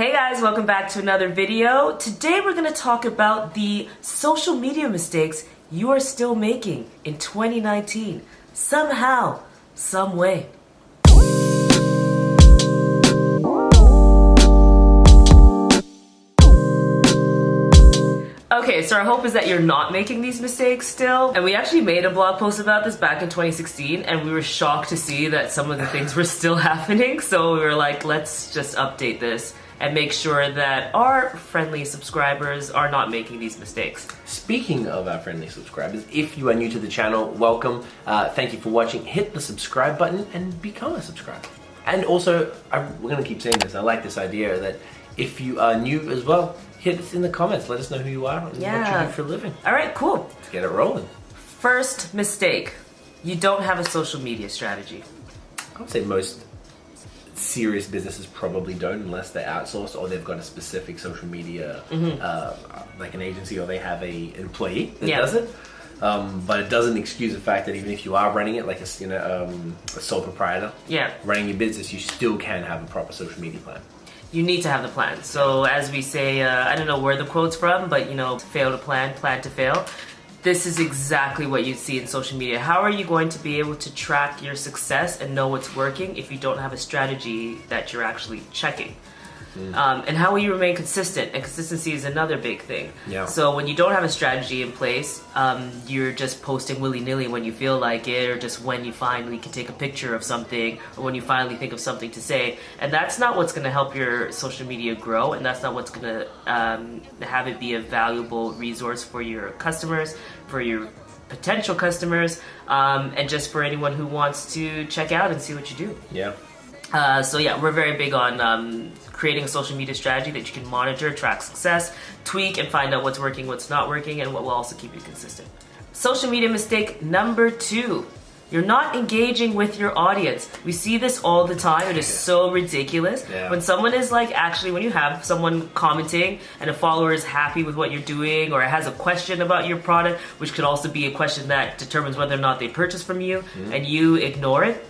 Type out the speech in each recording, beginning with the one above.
Hey guys, welcome back to another video. Today we're going to talk about the social media mistakes you are still making in 2019. Somehow, some way. Okay, so our hope is that you're not making these mistakes still. And we actually made a blog post about this back in 2016, and we were shocked to see that some of the things were still happening. So we were like, let's just update this and make sure that our friendly subscribers are not making these mistakes. Speaking of our friendly subscribers, if you are new to the channel, welcome. Thank you for watching. Hit the subscribe button and become a subscriber. And also, we're going to keep saying this, I like this idea that if you are new as well, hit us in the comments. Let us know who you are and what you do for a living. All right, cool. Let's get it rolling. First mistake, you don't have a social media strategy. I would say most serious businesses probably don't, unless they're outsourced or they've got a specific social media, like an agency, or they have a employee that does it. But it doesn't excuse the fact that even if you are running it like a sole proprietor, running your business, you still can have a proper social media plan. You need to have the plan. So as we say, I don't know where the quote's from, but fail to plan, plan to fail. This is exactly what you see in social media. How are you going to be able to track your success and know what's working if you don't have a strategy that you're actually checking? And how will you remain consistent? And consistency is another big thing. So when you don't have a strategy in place, you're just posting willy-nilly when you feel like it, or just when you finally can take a picture of something, or when you finally think of something to say. And that's not what's going to help your social media grow, and that's not what's going to have it be a valuable resource for your customers, for your potential customers, and just for anyone who wants to check out and see what you do. So we're very big on creating a social media strategy that you can monitor, track success, tweak, and find out what's working, what's not working, and what will also keep you consistent. Social media mistake number 2. You're not engaging with your audience. We see this all the time. It is so ridiculous. When someone is when you have someone commenting and a follower is happy with what you're doing, or has a question about your product, which could also be a question that determines whether or not they purchase from you, and you ignore it,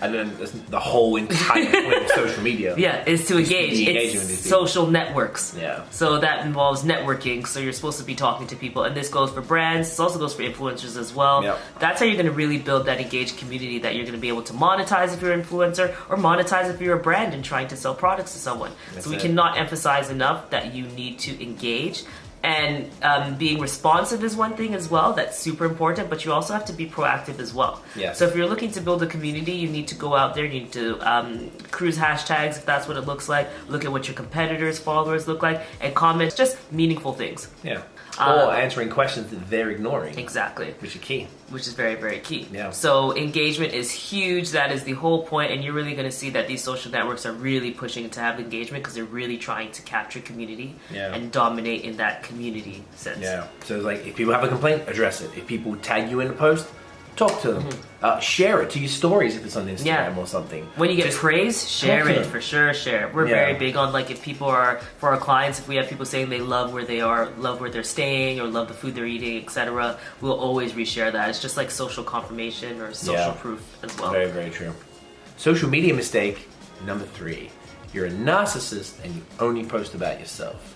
and then the whole entire point of social media is to engage. It's social networks. So that involves networking. So you're supposed to be talking to people, and this goes for brands. This also goes for influencers as well. That's how you're going to really build that engaged community that you're going to be able to monetize if you're an influencer, or monetize if you're a brand and trying to sell products to someone. So we cannot emphasize enough that you need to engage. And being responsive is one thing as well. That's super important, but you also have to be proactive as well. So if you're looking to build a community, you need to go out there, you need to cruise hashtags if that's what it looks like, look at what your competitors' followers look like, and comment just meaningful things. Or answering questions that they're ignoring. Exactly. Which is key. Which is very, very key. So engagement is huge. That is the whole point, and you're really going to see that these social networks are really pushing to have engagement because they're really trying to capture community and dominate in that community sense. So it's like, if people have a complaint, address it. If people tag you in a post, talk to them. Share it to your stories if it's on Instagram or something. When you get praise, share it. For sure, share. We're very big on, if people are, for our clients, if we have people saying they love where they are, love where they're staying, or love the food they're eating, etc., we'll always reshare that. It's just like social confirmation or social proof as well. Very, very true. Social media mistake number 3. You're a narcissist and you only post about yourself.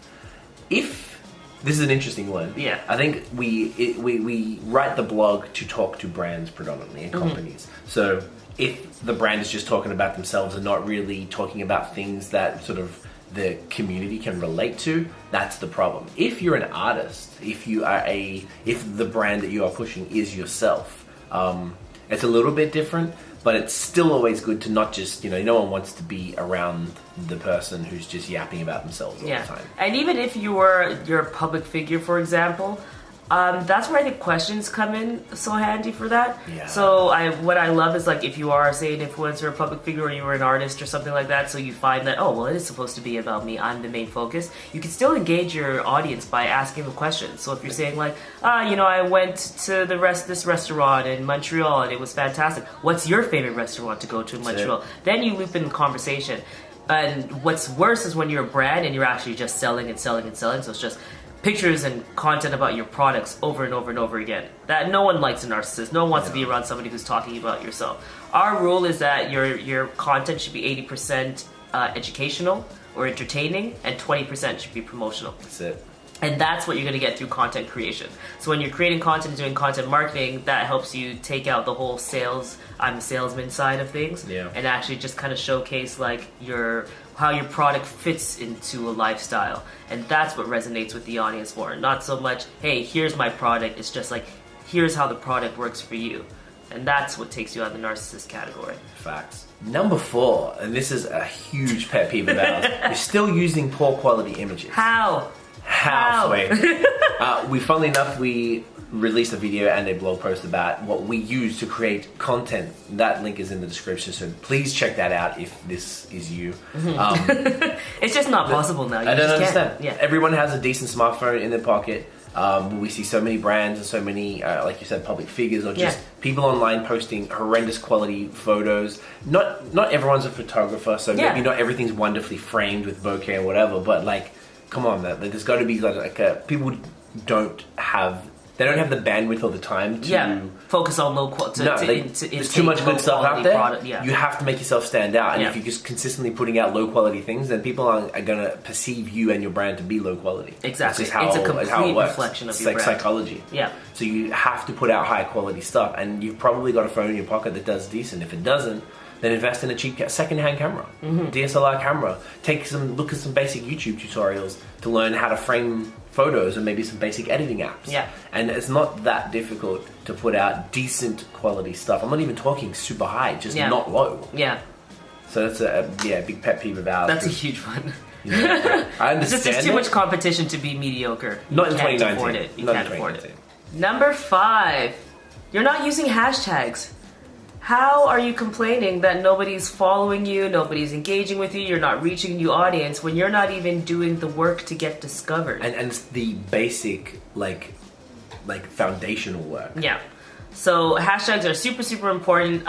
This is an interesting one. I think we write the blog to talk to brands predominantly and companies. So if the brand is just talking about themselves and not really talking about things that sort of the community can relate to, that's the problem. If you're an artist, if the brand that you are pushing is yourself, it's a little bit different. But it's still always good to not just, no one wants to be around the person who's just yapping about themselves all the time. And even if you're a public figure, for example, that's where I think questions come in so handy for that. So what I love is, if you are, say, an influencer or public figure, or you were an artist or something like that, so you find that, oh, well, it is supposed to be about me, I'm the main focus, you can still engage your audience by asking them questions. So if you're saying I went to this restaurant in Montreal and it was fantastic, what's your favorite restaurant to go to in Montreal? Then you loop in the conversation. And what's worse is when you're a brand and you're actually just selling and selling and selling, so it's just pictures and content about your products over and over and over again. That no one likes a narcissist. No one wants to be around somebody who's talking about yourself. Our rule is that your content should be 80% educational or entertaining, and 20% should be promotional. That's it. And that's what you're going to get through content creation. So when you're creating content and doing content marketing, that helps you take out the whole I'm a salesman side of things, and actually just kind of showcase like how your product fits into a lifestyle. And that's what resonates with the audience more. Not so much, hey, here's my product. It's just like, here's how the product works for you. And that's what takes you out of the narcissist category. Facts. Number 4, and this is a huge pet peeve of ours, you're still using poor quality images. How? Sweet. Funnily enough, we released a video and a blog post about what we use to create content. That link is in the description, so please check that out if this is you. It's just not possible now. I don't understand. Yeah. Everyone has a decent smartphone in their pocket. We see so many brands and so many, like you said, public figures or just people online posting horrendous quality photos. Not everyone's a photographer, so maybe not everything's wonderfully framed with bokeh or whatever, but like, come on, man. There's got to be like people don't have the bandwidth or the time to focus on low quality. There's too much good stuff out there. Product, You have to make yourself stand out, and if you're just consistently putting out low quality things, then people are going to perceive you and your brand to be low quality. Exactly, it's a complete reflection of your brand. It's like psychology. Yeah. So you have to put out high quality stuff, and you've probably got a phone in your pocket that does decent. If it doesn't, then invest in a cheap second-hand camera, DSLR camera. Look at some basic YouTube tutorials to learn how to frame photos and maybe some basic editing apps. Yeah. And it's not that difficult to put out decent quality stuff. I'm not even talking super high, just not low. Yeah. So that's a big pet peeve of ours. That's a huge one. I understand. There's too much competition to be mediocre. Not in 2019. Afford it. You can't afford it. Number 5, you're not using hashtags. How are you complaining that nobody's following you, nobody's engaging with you, you're not reaching a new audience when you're not even doing the work to get discovered? And it's the basic, like foundational work. Yeah. So hashtags are super, super important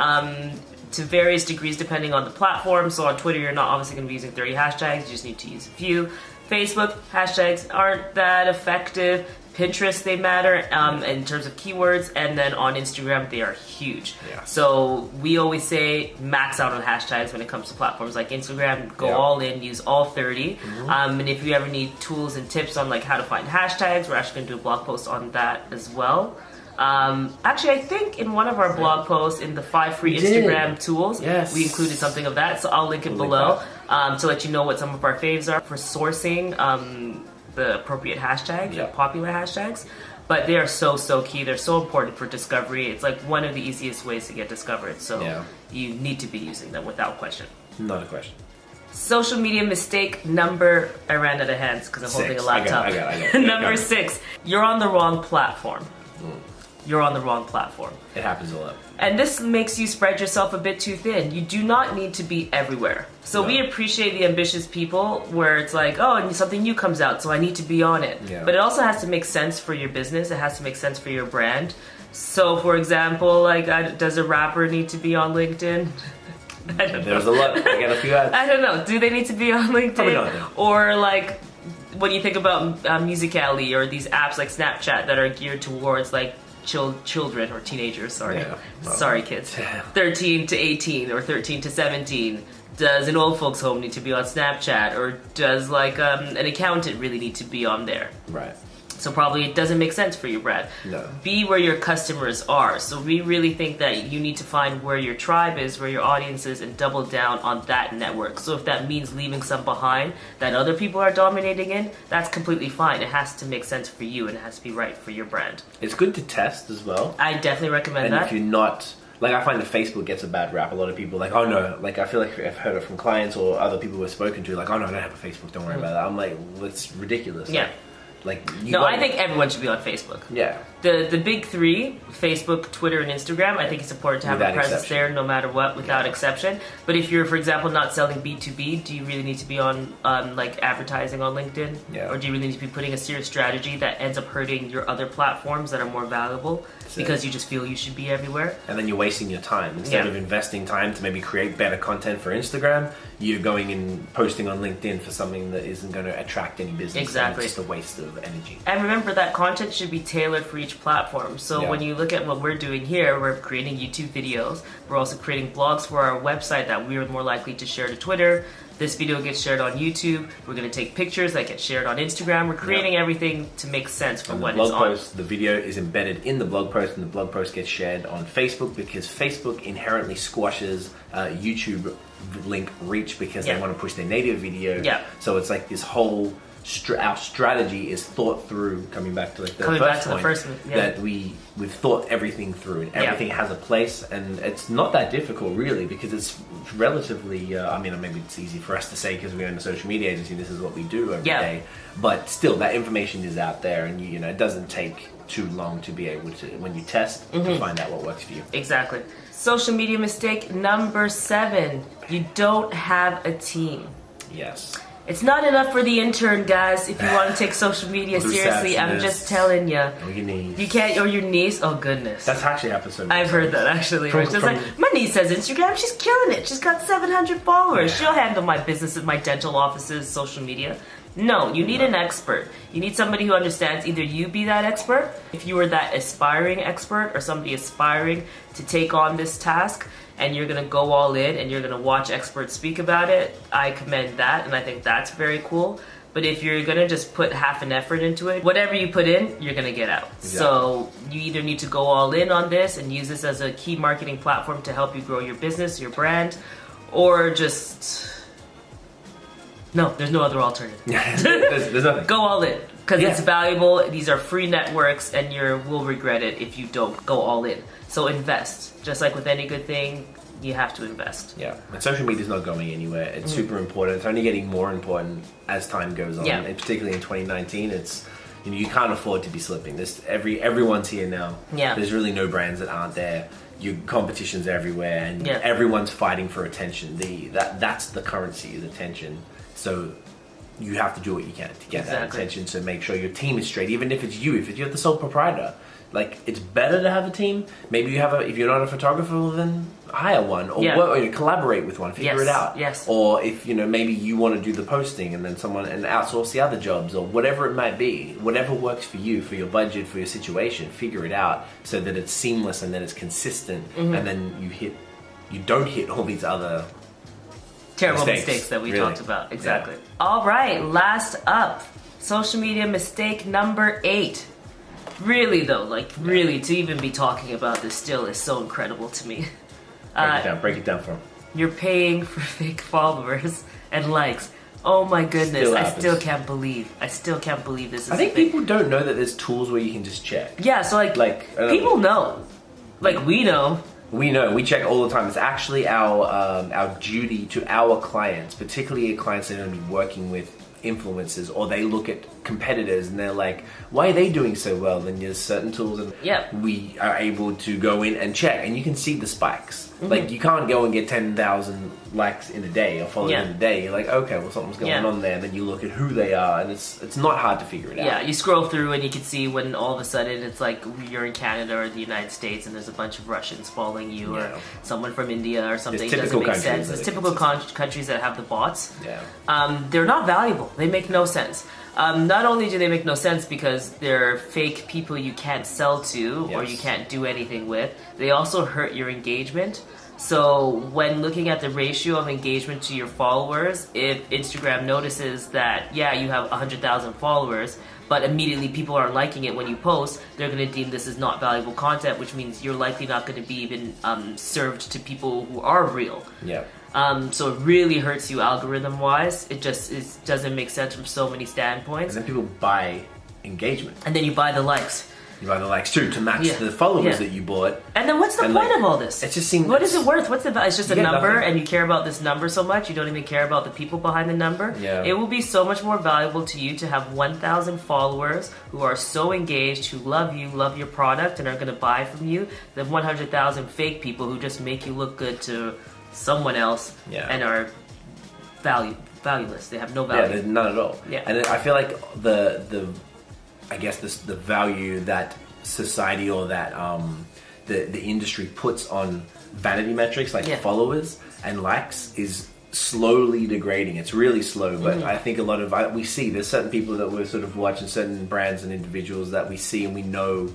to various degrees depending on the platform. So on Twitter, you're not obviously going to be using 30 hashtags. You just need to use a few. Facebook, hashtags aren't that effective. Pinterest, they matter in terms of keywords, and then on Instagram, they are huge. Yeah. So we always say max out on hashtags when it comes to platforms like Instagram. Go all in, use all 30. And if you ever need tools and tips on like how to find hashtags, we're actually going to do a blog post on that as well. Actually, I think in one of our blog posts in the 5 free Instagram tools, we included something of that. So I'll link it below to let you know what some of our faves are for sourcing the appropriate hashtags, popular hashtags. But they are so key. They're so important for discovery. It's like one of the easiest ways to get discovered. So you need to be using them without question. Not a question. Social media mistake number, I ran out of hands because I'm holding a laptop. I got it. Number 6, you're on the wrong platform. You're on the wrong platform. It happens a lot. And this makes you spread yourself a bit too thin. You do not need to be everywhere. So we appreciate the ambitious people where it's like, oh, and something new comes out, so I need to be on it. Yeah. But it also has to make sense for your business. It has to make sense for your brand. So, for example, like, does a rapper need to be on LinkedIn? There's a lot. I got a few ads. I don't know. Do they need to be on LinkedIn? Probably not. Or like, when you think about Musical.ly or these apps like Snapchat that are geared towards like children or teenagers, sorry kids, 13 to 18 or 13 to 17. Does an old folks home need to be on Snapchat, or does like an accountant really need to be on there? Right. So probably it doesn't make sense for your brand. No. Be where your customers are. So we really think that you need to find where your tribe is, where your audience is, and double down on that network. So if that means leaving some behind that other people are dominating in, that's completely fine. It has to make sense for you, and it has to be right for your brand. It's good to test as well. I definitely recommend that. And if you're not... Like, I find that Facebook gets a bad rap. A lot of people like, oh no, like I feel like I've heard it from clients or other people we've spoken to, like, oh no, I don't have a Facebook, don't worry about that. I'm like, well, it's ridiculous. Yeah. I think everyone should be on Facebook. Yeah. The big 3, Facebook, Twitter, and Instagram, I think it's important to have a presence there no matter what, without exception. But if you're, for example, not selling B2B, do you really need to be on like advertising on LinkedIn? Yeah. Or do you really need to be putting a serious strategy that ends up hurting your other platforms that are more valuable because you just feel you should be everywhere? And then you're wasting your time. Instead of investing time to maybe create better content for Instagram, you're going and posting on LinkedIn for something that isn't going to attract any business. Exactly. It's just a waste of energy. And remember that content should be tailored for each platform. So when you look at what we're doing here, we're creating YouTube videos. We're also creating blogs for our website that we're more likely to share to Twitter, This video gets shared on YouTube. We're going to take pictures that get shared on Instagram. We're creating everything to make sense for what it's on. The video is embedded in the blog post, and the blog post gets shared on Facebook because Facebook inherently squashes YouTube link reach because they want to push their native video. So it's like this whole our strategy is thought through. Coming back to like the first point, that we've thought everything through, and everything has a place, and it's not that difficult really because it's relatively. I mean, maybe it's easy for us to say because we're in a social media agency. This is what we do every day, but still, that information is out there, and you know, it doesn't take too long to be able to, when you test, to find out what works for you. Exactly. Social media mistake number 7: you don't have a team. Yes. It's not enough for the intern, guys, if you want to take social media seriously. I'm just telling you. Or your niece. You can't, or your niece. Oh, goodness. That's actually happened so much. I've heard that, actually. It's like, my niece has Instagram. She's killing it. She's got 700 followers. She'll handle my business at my dental office's social media. No, you need an expert. You need somebody who understands. Either you be that expert, if you were that aspiring expert, or somebody aspiring to take on this task, and you're gonna go all in and you're gonna watch experts speak about it, I commend that, and I think that's very cool. But if you're gonna just put half an effort into it, whatever you put in, you're gonna get out. Exactly. So you either need to go all in on this and use this as a key marketing platform to help you grow your business, your brand, or just... No, there's no other alternative. there's nothing. Go all in, because it's valuable. These are free networks, and you will regret it if you don't go all in. So invest. Just like with any good thing, you have to invest. Yeah, and social media is not going anywhere. It's super important. It's only getting more important as time goes on. And particularly in 2019, it's, you know, you can't afford to be slipping. Everyone's here now. There's really no brands that aren't there. Your competition's everywhere, and everyone's fighting for attention. That's the currency, is attention. So you have to do what you can to get that attention. So make sure your team is straight, even if it's you. If you're the sole proprietor, like, it's better to have a team. Maybe you have if you're not a photographer, well, then hire one, or collaborate with one, figure it out. Or if, you know, maybe you want to do the posting and then and outsource the other jobs, or whatever it might be. Whatever works for you, for your budget, for your situation, figure it out so that it's seamless and that it's consistent, and then you don't hit all these other terrible mistakes that we talked about. Exactly. All right, last up, social media mistake number 8. Really though, really, to even be talking about this still is so incredible to me. Break it down for them. You're paying for fake followers and likes. Oh my goodness, I still can't believe this is I think people don't know that there's tools where you can just check. Yeah, so people know. Like, we know. We know, we check all the time. It's actually our duty to our clients, particularly clients that are going to be working with influencers, or they look at competitors and they're like, why are they doing so well? Then there's certain tools, and we are able to go in and check, and you can see the spikes. Like, you can't go and get 10,000 likes in a day or followers in a day. You're like, okay, well, something's going on there. And then you look at who they are, and it's not hard to figure it out. Yeah, you scroll through and you can see when all of a sudden it's like you're in Canada or the United States and there's a bunch of Russians following you, or someone from India or something. It doesn't make sense. There's typical countries that have the bots. They're not valuable. They make no sense. Not only do they make no sense because they're fake people you can't sell to or you can't do anything with, they also hurt your engagement. So when looking at the ratio of engagement to your followers, if Instagram notices that, you have 100,000 followers, but immediately people are liking it when you post, they're going to deem this as not valuable content, which means you're likely not going to be even served to people who are real. So it really hurts you algorithm-wise. It doesn't make sense from so many standpoints. And then people buy engagement. And then you buy the likes. You buy the likes too to match the followers that you bought. And then what's the point of all this? It just seems. What is it worth? What's the value? It's just a number, and you care about this number so much, you don't even care about the people behind the number. It will be so much more valuable to you to have 1,000 followers who are so engaged, who love you, love your product, and are going to buy from you, than 100,000 fake people who just make you look good to someone else and are valueless. They have no value. Yeah, none at all. And I feel like the value that society or that the industry puts on vanity metrics like followers and likes is slowly degrading. It's really slow, but I think a lot of we see there's certain people that we're sort of watching, certain brands and individuals that we see and we know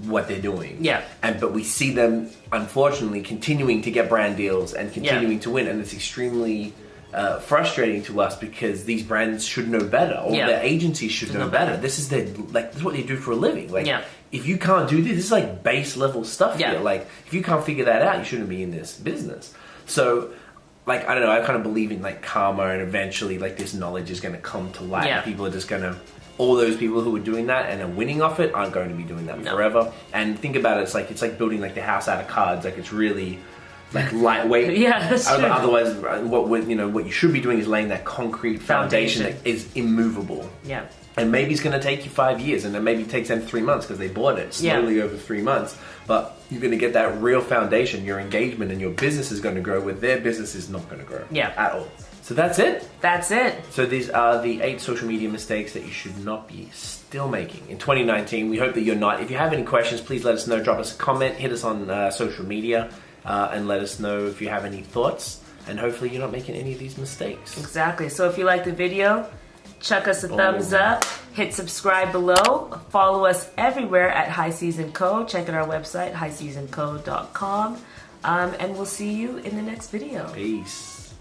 what they're doing. But we see them unfortunately continuing to get brand deals and continuing to win, and it's extremely frustrating to us because these brands should know better, or their agencies should know better. This is this is what they do for a living. Like, if you can't do this is like base level stuff here. Like, if you can't figure that out, you shouldn't be in this business. So, like, I don't know, I kind of believe in like karma, and eventually like this knowledge is going to come to light. And people are just going to, all those people who are doing that and are winning off it aren't going to be doing that forever. And think about it, it's like building like the house out of cards. Like, it's really like lightweight. That's true. Otherwise, what you should be doing is laying that concrete foundation that is immovable. And maybe it's going to take you 5 years, and then maybe it takes them 3 months because they bought it slowly over 3 months. But you're going to get that real foundation. Your engagement and your business is going to grow, where their business is not going to grow at all. So that's it. That's it. So these are the 8 social media mistakes that you should not be still making in 2019. We hope that you're not. If you have any questions, please let us know. Drop us a comment. Hit us on social media. And let us know if you have any thoughts, and hopefully you're not making any of these mistakes. Exactly. So if you like the video, chuck us a thumbs up, hit subscribe below, follow us everywhere at High Season Co. Check out our website, highseasonco.com, and we'll see you in the next video. Peace.